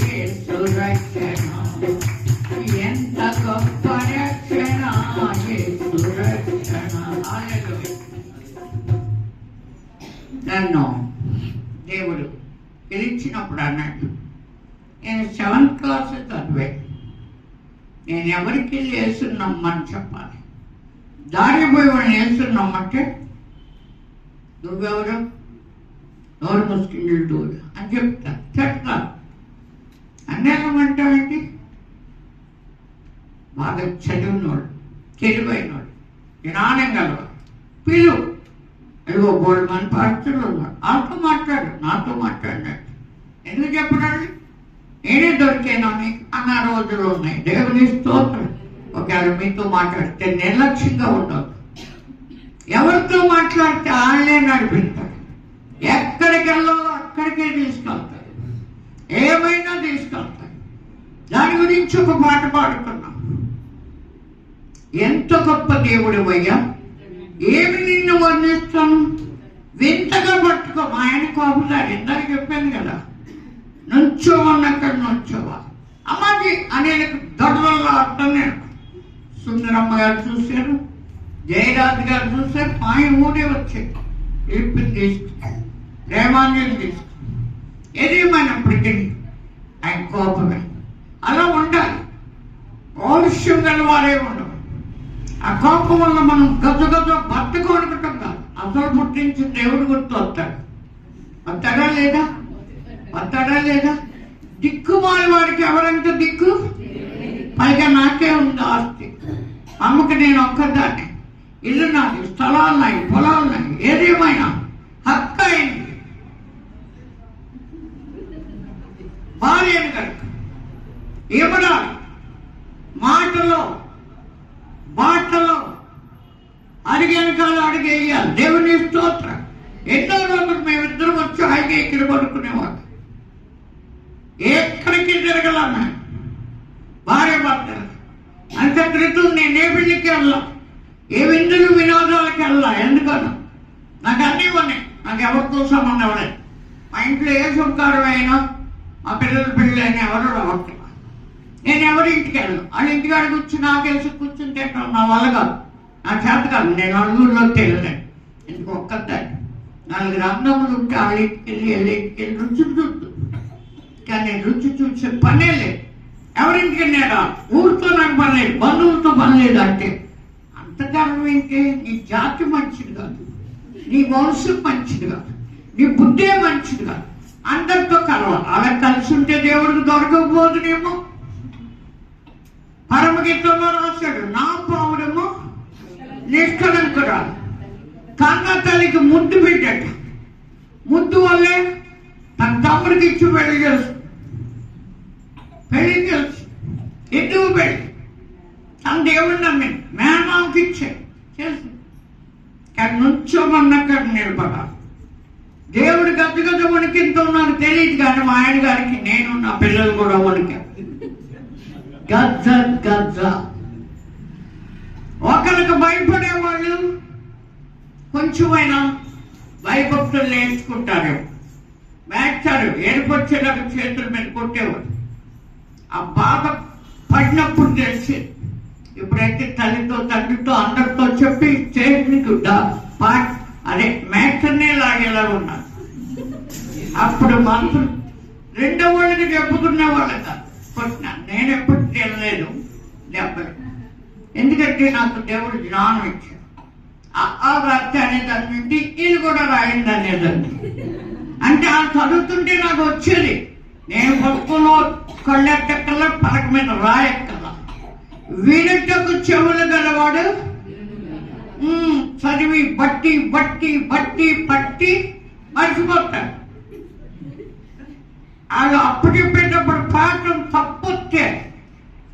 [SPEAKER 2] యేసు రక్షణ, ఎంత గొప్ప రక్షణ యేసు రక్షణ. హల్లెలూయా. నన్ను దేవుడు పిలిచినప్పుడు అన్నాడు, నేను 7th క్లాస్ చదివే, నేను ఎవరికి లేసున్నమ్మని చెప్పాలి, దారి పోయి వాళ్ళని వేస్తున్నామంటే నువ్వెవరు, నోరు ముసుకిళ్ళు దూరు అని చెప్తా, చెప్తాను. అన్నేమంటావేంటి? బాగా చదివినోడు, తెలివైనోడు, జ్ఞానం గలవాడు, పిలువు. అదిగో బోల్డ్ మంది పాస్టర్లు ఉన్నారు, వాళ్ళతో మాట్లాడు, నాతో మాట్లాడినట్టు. ఎందుకు చెప్పడాడు? నేనే దొరికాను నీకు అన్న రోజులు ఉన్నాయి. దేవుని స్తోత్రం. ఒకవేళ మీతో మాట్లాడితే నిర్లక్ష్యంగా ఉండదు. ఎవరితో మాట్లాడితే వాళ్ళే నడిపిస్తారు. ఎక్కడ అక్కడికే తీసుకెళ్తాయి, ఏమైనా తీసుకెళ్తాయి. దాని గురించి ఒక మాట పాడుకున్నాం. ఎంత గొప్ప దేవుడివయ్యా, ఏమి నిన్ను వర్ణిస్తాను, వింతగా పట్టుకో. మా ఆయన కోపదాడు, ఇందాక చెప్పాను కదా, నుంచోవన్నక్కడ నుంచోవా అమ్మాది అనేక దొడ్లలో అర్థం. నేను సుందరమ్మ గారు చూశారు, జయరాజు గారు చూశారు, ఆయన ఊరే వచ్చాయి, ఇల్పిని తీసుకు, ప్రేమాంజలి తీసుకు. ఏదేమైనప్పటికీ ఆయన కోపమే. అలా ఉండాలి. పౌరుషం గల వారే ఉండవు. ఆ కోపం వల్ల మనం గజగజ బతుకొనకటం కాదు, అసలు పుట్టించి దేవుడు గుర్తు వస్తాడు. వస్తాడా లేదా? వస్తాడా లేదా? దిక్కుమాలి వాడికి ఎవరంటే దిక్కు? పైగా నాకే ఉంది ఆస్తి, అమ్మకి నేను ఒక్కదాన్ని, ఇల్లు నాది, స్థలాలు ఉన్నాయి, పొలాలు ఉన్నాయి, ఏదేమైనా హక్కు అయింది. భార్యను కనుక ఇవ్వడాలి, మాటలో బాటలో అడిగేనకాలు అడిగేయాలి. దేవుని స్తోత్రం. ఎన్నో రోజులు మేమిద్దరం వచ్చి హాయిగా ఇక్కడ పడుకునేవాడు, ఎక్కడికి తిరగలన్నా భార్య భర్తలు. అంత క్రితం నేను ఏ పెళ్లికి వెళ్ళా, ఏ విందులు వినోదాలకి వెళ్ళా. ఎందుకన్నా నాకు అన్నీ ఉన్నాయి, నాకు ఎవరితో సంబంధం లేదు. మా ఇంట్లో ఏ శుభకారం అయినా, మా పిల్లల పెళ్ళి అయినా ఎవరు రావట్లేదు. నేను ఎవరింటికి వెళ్ళను. వాళ్ళ ఇంటికాడ కూర్చుని నాకేసి కూర్చుంటే నా వల్ల కాదు, నా చేత కాదు. నేను అడుగుల్లో తెలియలేను. ఎందుకు ఒక్కదాన్ని 4 అన్నములు ఉంటే వాళ్ళ ఇంటికి వెళ్ళి రుచి చూద్దు, కానీ నేను రుచి చూసే పనే లేదు. ఎవరింటికి నేను ఊరితో నాకు పని లేదు, బంధువులతో పని లేదు. అంటే అంతకాలం ఏంటి? నీ జాతి మంచిది కాదు, నీ వంశం మంచిది కాదు, నీ బుద్ధే మంచిది కాదు. అందరితో కలవాలి. అలా కలిసి ఉంటే దేవుడికి దొరకకపోదునేమో. పరమగీతంలో రాశాడు, నా పావుడేమో నిష్కలంకురాలు. కన్న తల్లికి ముద్దు బిడ్డట, ముద్దు వల్లే తన తమ్ముడికి ఇచ్చి పెళ్లి తెలుసు, పెళ్లి తెలుసు, ఎందుకు పెళ్లి తన దేవుడిని నమ్మి మేనమామకి ఇచ్చాడు తెలుసు. కానీ నుంచోమన్నక్కడ నిలబడాలి. దేవుడు గజ వణికింతో నాకు తెలియదు, కానీ మా ఆయన గారికి నేను నా పిల్లలు కూడా వణికా. గజ్జ గజ్జ. ఒకరికి భయపడే వాళ్ళు కొంచెమైనా భయభక్తులు నేర్చుకుంటారు, మేస్తారు, ఏడుపొచ్చేలాగా చేతుల మీద కొట్టేవాడు. ఆ బాధ పడినప్పుడు తెలిసి, ఇప్పుడైతే తల్లితో తండ్రితో అందరితో చెప్పి చేతికి అదే మేకనే లాగేలా ఉన్నారు. అప్పుడు మాత్రం రెండో వాళ్ళకి చెప్పుకునే వాళ్ళ కాదు కొట్టినా. నేను ఎప్పుడు తినలేదు దెబ్బలు, ఎందుకంటే నాకు దేవుడు జ్ఞానం ఇచ్చాడు. ఆ రాత్రి అనేదాన్ని నుండి ఇది కూడా రాయింది అనేదాన్ని. అంటే ఆ చదువుతుంటే నాకు వచ్చేది. నేను పట్టుకులో కళ్ళెక్కల్లా పలక మీద రాయక్కల్లా. వీడకు చెవులు గలవాడు చదివి బట్టి బట్టి బట్టి పట్టి మర్చిపోతాడు. వాళ్ళు అప్పు చెప్పేటప్పుడు పాఠం తప్పొచ్చే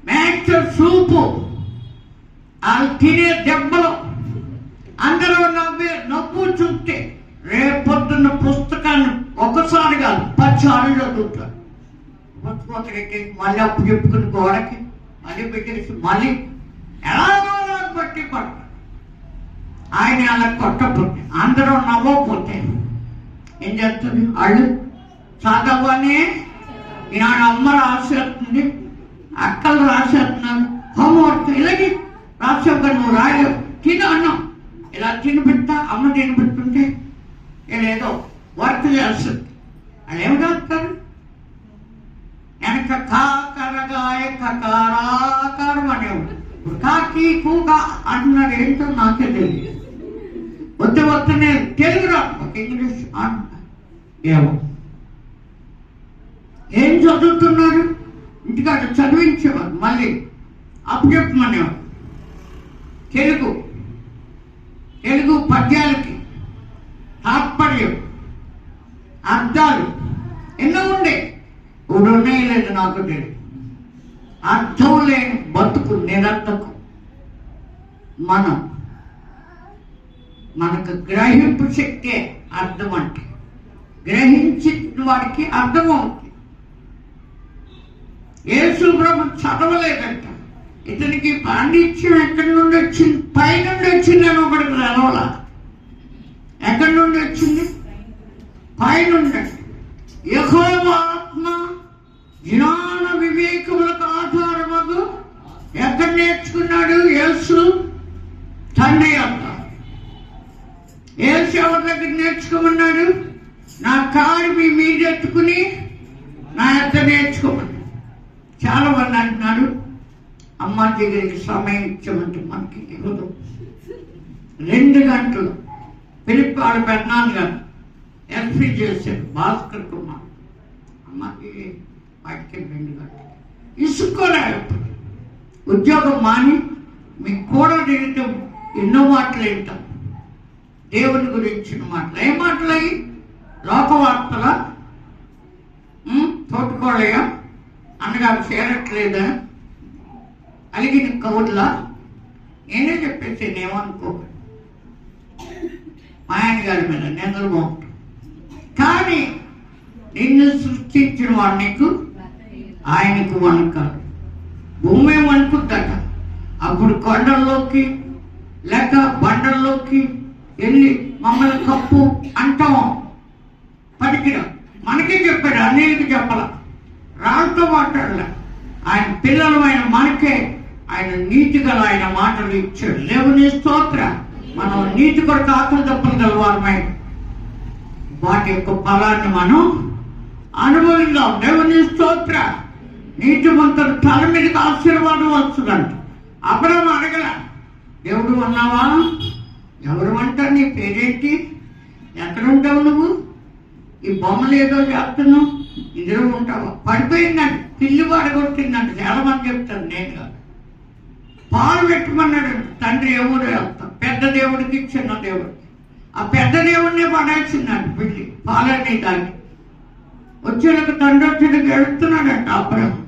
[SPEAKER 2] మ్యాక్స్ సూపు, వాళ్ళు తినే దెబ్బలు, అందరూ నవ్వు చూస్తే రేపొద్దున్న పుస్తకాన్ని ఒకసారి కాదు 10 సార్లు చదువుతారు. పుస్తకానికి మళ్ళీ అప్పు చెప్పుకుని గోడకి మళ్ళీ పెట్టేసి మళ్ళీ ఎలా బట్టి పడతారు. ఆయన అలా కొట్టకపోతే, అందరూ నవ్వకపోతే ఏం చేస్తుంది? వాళ్ళు చదవనే ఈనాడు అమ్మ రాసేస్తుంది, అక్కలు రాసేస్తున్నారు, హోంవర్క్ ఇలాగే రాసావు కానీ నువ్వు రాయలేవు, తిను అన్నాం. ఇలా తినిపెడతా అమ్మ తినిపెడుతుంటే ఏదో వర్క్ చేస్తుంది. వాళ్ళు ఏమి రాస్తారు? వెనక కాకరగాయ కకారాకారం అనేవాడు. ఇప్పుడు కాకి కూగా అంటున్నాడు, ఏంటో నాకే తెలియదు. వద్దనే తెలుగు రాదు, ఇంగ్లీష్ ఏమో. ఏం చదువుతున్నారు? ఇంటికాడ చదివించేవారు, మళ్ళీ అప్పచెప్పమనేవారు. తెలుగు పద్యాలకి తాత్పర్యం, అర్థాలు ఎన్నో ఉండే. ఇప్పుడు ఉన్నాయి లేదు నాకు తెలియదు. అర్థం లేని బతుకు నిరర్థకు. మనకు గ్రహింపు శక్తే అర్థం అంటే. గ్రహించ గ్రహించిన వాడికి అర్థమవుతుంది. యేసు ప్రభు చదవలేదంట. ఇతనికి పాండిత్యం ఎక్కడి నుండి వచ్చింది? పైనుండి వచ్చిందని ఒకటికి తెలవాల. ఎక్కడి నుండి వచ్చింది? పైనుండి. యెహోవా ఆత్మ జ్ఞాన వివేకములకు ఆధారమగు. ఎక్కడ నేర్చుకున్నాడు? యేసు తండ్రి యొక్క. యేసు ఎవరి దగ్గర నేర్చుకోమన్నాడు? నా కారు మీ మీద ఎత్తుకుని నా యొక్క నేర్చుకోమన్నాడు. చాలా మంది అంటున్నాడు అమ్మ దగ్గరికి సమయం ఇచ్చామంటే మనకి ఇవ్వదు. 2 గంటలు పిలిపి వాడు పెన్నాను గారు ఎల్ఫీ చేశాడు. భాస్కర్ కుమార్ అమ్మకి బయటికి 2 గంటలు ఇసుకోలేదు. ఉద్యోగం మాని మీకు కూడా తింటాం. ఎన్నో మాటలు వింటాం. దేవుని గురించిన మాటలు. ఏ మాటలు అయ్యి? లోకవార్తల తోటుకోళ్ళయ్యా అనగా చేరట్లేదా? అలిగిన కవుర్లా? నేనే చెప్పేసి నేమనుకో. మా ఆయన గారి మీద నిందలు బాగుంటాం. కానీ నిన్ను సృష్టించిన వాడు నీకు ఆయనకు వణకాడు. భూమి వణుకుద్దట. అప్పుడు కొండల్లోకి లేక బండల్లోకి వెళ్ళి మమ్మల్ని కప్పు అంటాం. పనికిరా. మనకే చెప్పాడు, అన్నిటికి చెప్పాల. రాళ్ళతో మాట్లాడలే. ఆయన పిల్లలమైన మనకే ఆయన నీతి గల ఆయన మాటలు ఇచ్చాడు. దేవుని స్తోత్ర. మనం నీతి కొరకు ఆకలి తప్పగలవారమై వాటి యొక్క ఫలాన్ని మనం అనుభవిద్దాం. దేవుని స్తోత్ర. నీతిమంతుడు తల మీదకి ఆశీర్వాదం వస్తుందంట. అబ్రాహాము అడగల, దేవుడు ఉన్నావా? ఎవరు అంటారు? నీ పేరేంటి? ఎక్కడ ఉంటావు నువ్వు? ఈ బొమ్మలు ఏదో చేస్తున్నావు, ఇద్దరు ఉంటావా? పడిపోయిందండి, పిల్లి పడగొట్టిందంట. చాలా మంది చెప్తారు, నేను కాదు. పాలు పెట్టమన్నాడు తండ్రి. ఎవరు వెళ్తాం? పెద్ద దేవుడికి చిన్న దేవుడికి. ఆ పెద్ద దేవుడినే పడేసిందండి పిల్లి. పాలన్నీ దాన్ని వచ్చేలకు తండ్రి వచ్చేలకు ఎడుతున్నాడంట. అబ్రాహాము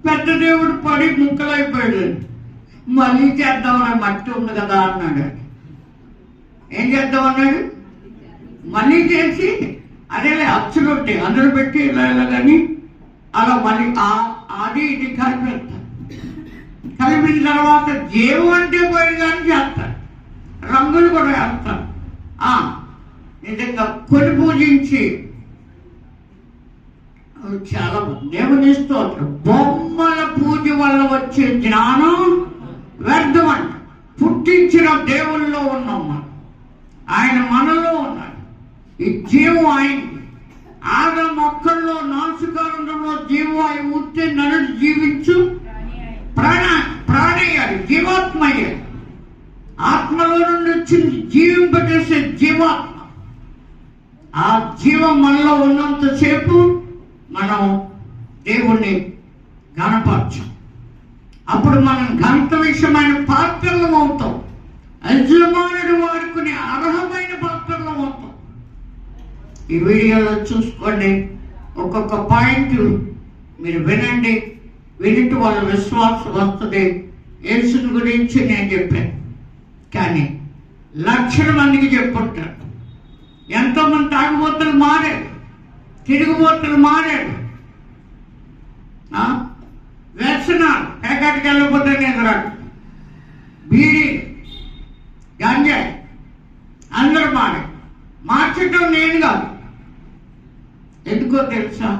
[SPEAKER 2] పెద్ద దేవుడు పడి ముక్కలైపోయాడు. మళ్ళీ చేద్దామని మట్టి ఉంది కదా అన్నాడు. ఏం చేద్దాం అన్నాడు? మళ్ళీ చేసి అదేలే అచ్చులు ఉంటాయి అందరూ పెట్టి ఇలా ఇలా కానీ అలా మళ్ళీ అది ఇది కలిపేస్తారు. కలిపిన తర్వాత జీవం అంటే పోయి కానీ చేస్తారు. రంగులు కూడా వేస్తారు. నిజంగా కొని పూజించి చాలా దేవుని స్తోత్రం. బొమ్మల పూజ వల్ల వచ్చే జ్ఞానం వ్యర్థం అంట. పుట్టించిన దేవుల్లో ఉన్నాం మనం. ఆయన మనలో ఉన్నాడు. ఈ జీవం ఆయన. ఆదా మొక్కల్లో నాసుకారంలో జీవవాయువు ఉంటే నరుడు జీవించు ప్రాణయ్యాడు, జీవాత్మ అయ్యాడు. ఆత్మలో నుండి వచ్చింది జీవింపజేసే జీవాత్మ. ఆ జీవం మనలో ఉన్నంతసేపు మనం దేవుణ్ణి గణపరచం. అప్పుడు మనం ఘనత విషయమైన పాత్రలు అవుతాం. యజమానుడు వాడుకునే అర్హమైన పాత్రలు అవుతాం. ఈ వీడియోలో చూసుకోండి. ఒక్కొక్క పాయింట్ మీరు వినండి. వినిటి వాళ్ళ విశ్వాసం వస్తుంది. యేసుని గురించి నేను చెప్పాను, కానీ లక్షల మందికి చెప్పుంటారు. ఎంతోమంది తాగుబోతులు మారారు, తిరుగుబోతులు మారారు. వ్యసనాలు, పేకాటికి వెళ్ళకపోతే నిద్రాడు, బీడీ, గంజాయి అందరూ మారారు. మార్చడం నేను కాదు. ఎందుకో తెలుసా?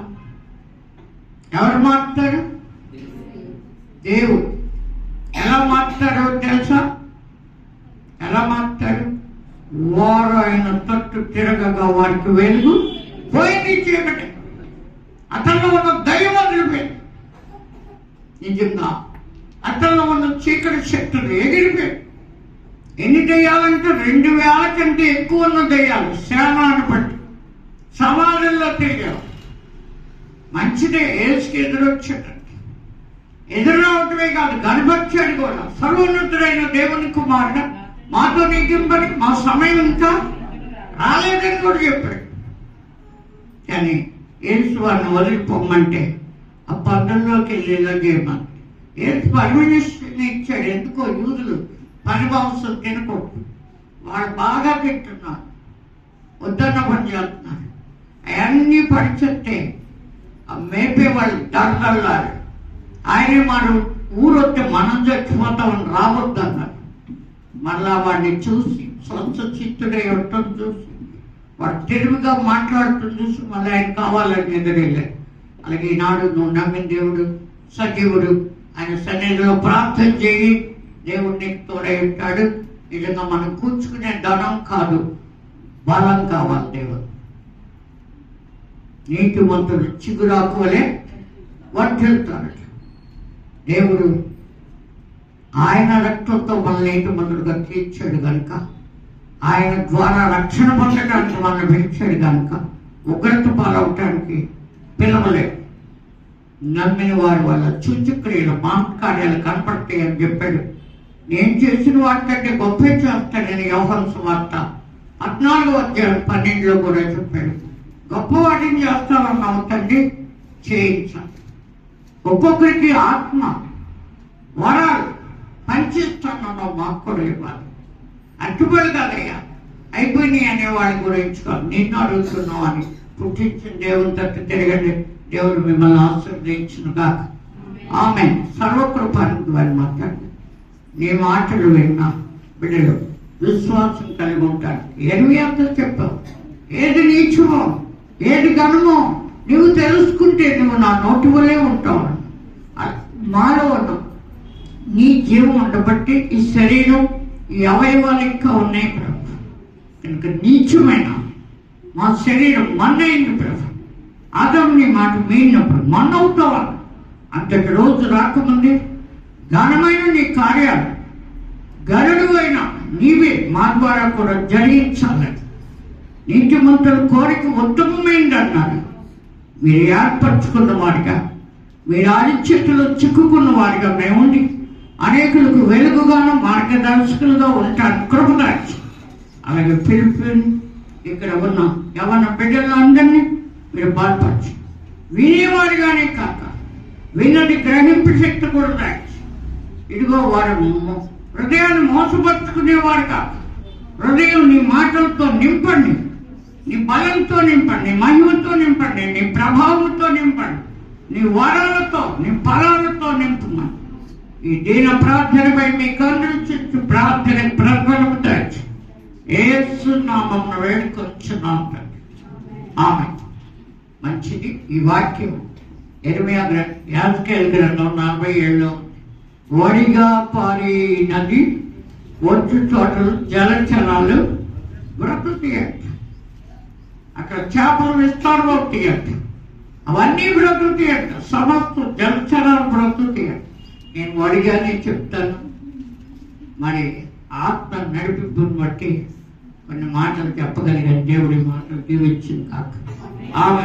[SPEAKER 2] ఎవరు మారుతారు? దేవుడు. ఎలా మారుతారో తెలుసా? ఎలా మారుతారు? వారు ఆయన తట్టు తిరగగా వారికి వెలుగు పోయింది, చీకటి. అతనిలో ఉన్న దైవం వదిలిపోయింది. నిజంగా అతనిలో ఉన్న చీకటి శక్తులు ఎగిరిపోయాయి. ఎన్ని దయ్యాలంటే 2000 కంటే ఎక్కువ ఉన్న దయ్యాలు సేనాన్ని బట్టి సమాజంలో తిరిగారు. మంచిదే, ఏసుకి ఎదురొచ్చాడు. ఎదురు రావటమే కాదు, కనపరిచాడు కూడా. సర్వోన్నతుడైన దేవుని కుమారుడు మాతో నీకింపని, మా సమయం ఇంకా రాలేదని కూడా చెప్పాడు. కానీ ఏసు వారిని వదిలిపోమంటే ఆ పద్ధతిలోకి వెళ్ళేలా చేయమని ఏసు పర్మిషన్ ఇచ్చాడు. ఎందుకో యూదులు పని మాంసం తినకూడదు. వాళ్ళు బాగా తింటున్నారు. వద్దన్న పని చేస్తున్నారు. అవన్నీ పడిచెప్తే మేపే వాళ్ళు దర్గల్లారు. ఆయనే మన ఊరు వస్తే మనం చచ్చిపోతామని రావద్దన్నారు. మళ్ళా వాడిని చూసి స్వంత చిత్తుడై ఉండటం చూసి వాడు తెలివిగా మాట్లాడుతూ చూసి మళ్ళీ ఆయన కావాలని ఎదురెళ్ళారు. అలాగే ఈనాడు నువ్వు నమ్మిన దేవుడు సజీవుడు, ఆయన సన్నిధిలో ప్రార్థన చేయి, దేవుడు నీకు తోడై ఉంటాడు. నిజంగా మనం కూర్చుకునే ధనం కాదు, బలం కావాలి. దేవుడు నీతిమంతుడు చిగురాకు వలె వర్ధిల్లుతాడు. దేవుడు ఆయన రక్తంతో మన నీతిమంతుడుగా తీర్చాడు కనుక, ఆయన ద్వారా రక్షణ పొందడానికి మనల్ని పిలిచాడు కనుక ఉగ్రత పాలవటానికి పిలవలేదు. నమ్మిన వారి వల్ల సూచక్రియలు మాంసకార్యాలు కనపడతాయి అని చెప్పాడు. నేను చేసిన వాటికంటే గొప్ప చేస్తానని యోహాను సువార్త 14:12 కూడా చెప్పాడు. గొప్ప వాటిని చేస్తామన్నావు తండ్రి, చేయించాలి. ఒక్కొక్కరికి ఆత్మ వరాలు పంచిస్తానన్నావు, మాకు కూడా ఇవ్వాలి. అట్టుబడి కదయ్యా అయిపోయినాయి అనే వాళ్ళ గురించి కాదు, నిన్ను అడుగుతున్నావు అని పుట్టించిన దేవుని తట్టు తిరగండి. దేవుడు మిమ్మల్ని ఆశీర్వదించును గాక. ఆమేన్. సర్వకృపానికి వారి మాట్లాడు. నీ మాటలు విన్నా బిడ్డలు విశ్వాసం కలిగి ఉంటాడు. ఎరువేంతో చెప్పావు, ఏది నీచమో ఏది ఘనమో నువ్వు తెలుసుకుంటే నువ్వు నా నోటి వల్లే ఉంటావు. మాలో నీ జీవం ఉండబట్టి ఈ శరీరం ఈ అవయవాలు ఇంకా ఉన్నాయి ప్రభు. కనుక నీచమైన మా శరీరం మన్నైంది ప్రభు. ఆదాము నీ మాట మీరినప్పుడు మన్నవుతావా. అంతటి రోజు రాకముందే ఘనమైన నీ కార్యాలు గరుడు అయిన నీవే మా ద్వారా కూడా జరిగించాలని నీతిమంతుల కోరిక ఉత్తమమైంది అన్నారు. మీరు ఏర్పరచుకున్న వారిగా, మీరు ఆదిత్యతలో చిక్కుకున్న వారిగా మేముండి అనేకులకు వెలుగుగాను మార్గదర్శకులుగా ఉంటాను కృపగా. అలాగే పిలుపుని ఇక్కడ ఉన్న యవన బిడ్డలందరినీ మీరు బాధపరచు. వినేవారిగానే కాక విన్నది గ్రహింపు శక్తి కూడా దాచి. ఇదిగో వారు హృదయాన్ని మోసపరుచుకునేవారు కాక హృదయం నీ మాటలతో నింపండి, నీ బలంతో నింపండి, నీ మహిమతో నింపండి, నీ ప్రభావంతో నింపండి, నీ వరాలతో నీ ఫలాలతో నింపమని ఈ దీన ప్రార్థనపై మీ కన్నులు చుట్టూ ప్రార్థన ప్రబలము దాచి యేసు నామమున వేడుకొచ్చున్నాం తండ్రి. ఆమేన్. మంచిది. ఈ వాక్యం యాజకేలు గ్రంథం 47లో వడిగా పారే నది ఒడ్డు తోటలు జలచరాలు బ్రతుకుతాయట. అక్కడ చేపలు విస్తారం అవుతాయట. అవన్నీ బ్రతుకుతాయట. సమస్త జలచరాలు బ్రతుకుతాయట. నేను వడిగానే చెప్తాను. మరి ఆత్మ నడిపింపుని బట్టి కొన్ని మాటలు చెప్పగలిగాను. దేవుడి మాటలు దీవించింది కాక. ఆమె